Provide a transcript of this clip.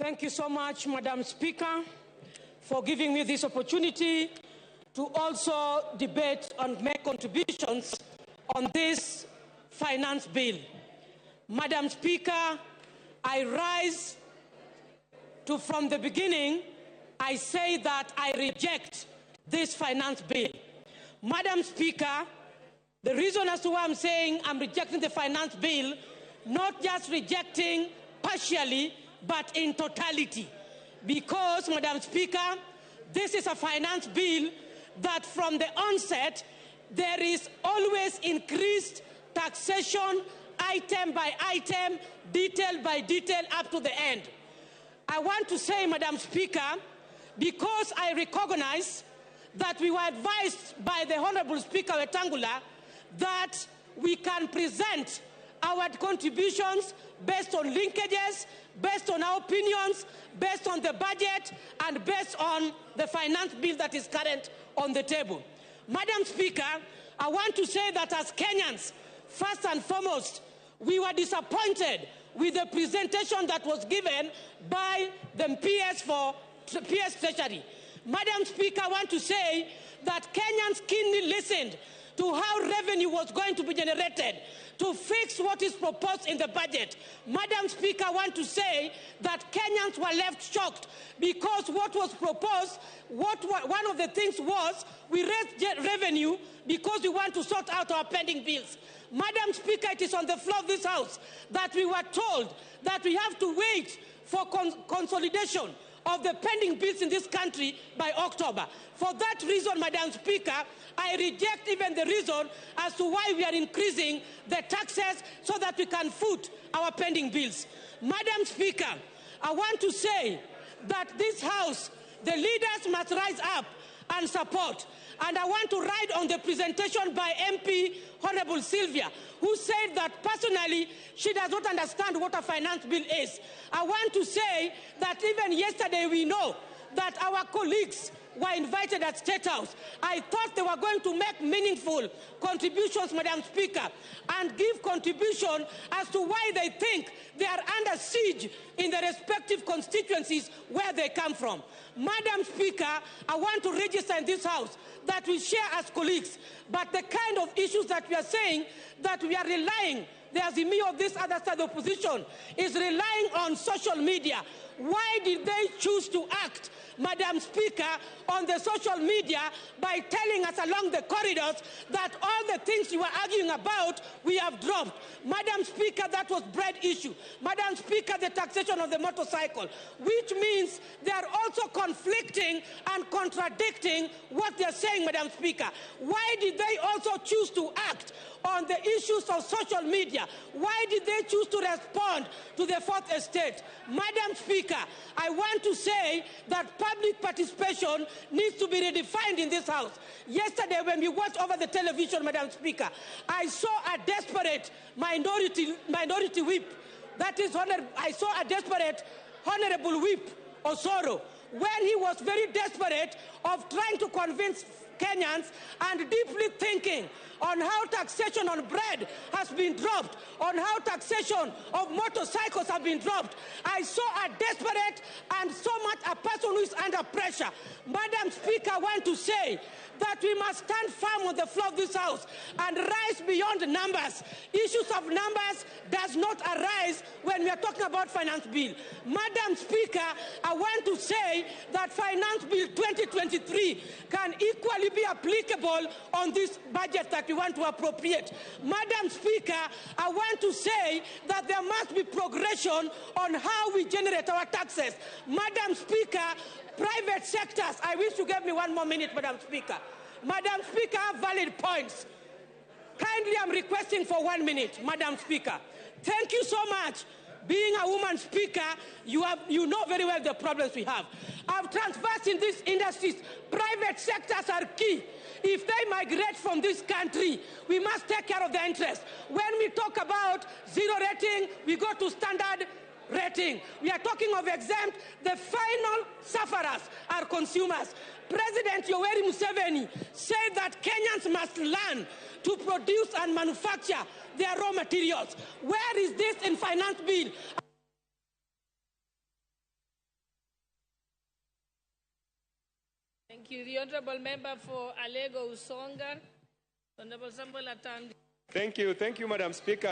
Thank you so much, Madam Speaker, for giving me this opportunity to also debate and make contributions on this finance bill. Madam Speaker, I rise to, from the beginning, I say that I reject this finance bill. Madam Speaker, the reason as to why I'm saying I'm rejecting the finance bill, not just rejecting partially, but in totality. Because, Madam Speaker, this is a finance bill that from the onset, there is always increased taxation, item by item, detail by detail, up to the end. I want to say, Madam Speaker, because I recognize that we were advised by the Honorable Speaker Wetangula that we can present our contributions based on linkages, based on our opinions, based on the budget, and based on the finance bill that is current on the table. Madam Speaker, I want to say that as Kenyans, first and foremost, we were disappointed with the presentation that was given by the PS Treasury. Madam Speaker, I want to say that Kenyans keenly listened to how revenue was going to be generated to fix what is proposed in the budget. Madam Speaker, I want to say that Kenyans were left shocked because what was proposed, one of the things was we raised revenue because we want to sort out our pending bills. Madam Speaker, it is on the floor of this House that we were told that we have to wait for consolidation of the pending bills in this country by October. For that reason, Madam Speaker, I reject even the reason as to why we are increasing the taxes so that we can foot our pending bills. Madam Speaker, I want to say that this House, the leaders must rise up and support. And I want to ride on the presentation by MP Honorable Sylvia, who said that personally she does not understand what a finance bill is. I want to say that even yesterday we know that our colleagues were invited at State House. I thought they were going to make meaningful contributions, Madam Speaker, and give contribution as to why they think they are under siege in the respective constituencies where they come from. Madam Speaker, I want to register in this House that we share as colleagues, but the kind of issues that we are saying that we are relying, the Azimio of this other side of opposition is relying on social media. Why did they choose to act, Madam Speaker, on the social media by telling us along the corridors that all the things you were arguing about, we have dropped? Madam Speaker, that was bread issue. Madam Speaker, the taxation of the motorcycle, which means they are also conflicting and contradicting what they are saying, Madam Speaker. Why did they also choose to act on the issues of social media? Why did they choose to respond to the Fourth Estate? Madam Speaker, I want to say that public participation needs to be redefined in this House. Yesterday, when we watched over the television, Madam Speaker, I saw a desperate minority whip. That is, I saw a desperate Honorable Whip Osuru, when he was very desperate of trying to convince Kenyans and deeply thinking on how taxation on bread has been dropped, on how taxation of motorcycles have been dropped. I saw a desperate and so much a person who is under pressure. Madam Speaker, I want to say that we must stand firm on the floor of this House and rise beyond numbers. Issues of numbers does not arise when we are talking about finance bill. Madam Speaker, I want to say that finance bill 2023 can equally be applicable on this budget that we want to appropriate. Madam Speaker, I want to say that there must be progression on how we generate our taxes. Madam Speaker, private sectors, I wish you gave me one more minute, Madam Speaker. Madam Speaker, I have valid points. Kindly, I'm requesting for 1 minute, Madam Speaker. Thank you so much. Being a woman speaker, you know very well the problems we have. I've traversed in these industries. Private sectors are key. If they migrate from this country, we must take care of their interests. When we talk about zero rating, we go to standard rating. We are talking of exempt. The final sufferers are consumers. President Yoweri Museveni said that Kenyans must learn to produce and manufacture their raw materials. Where is this in finance bill? you. The Honourable Member for Alego Usonga, Honourable Samuel Atandi. Thank you, Madam Speaker.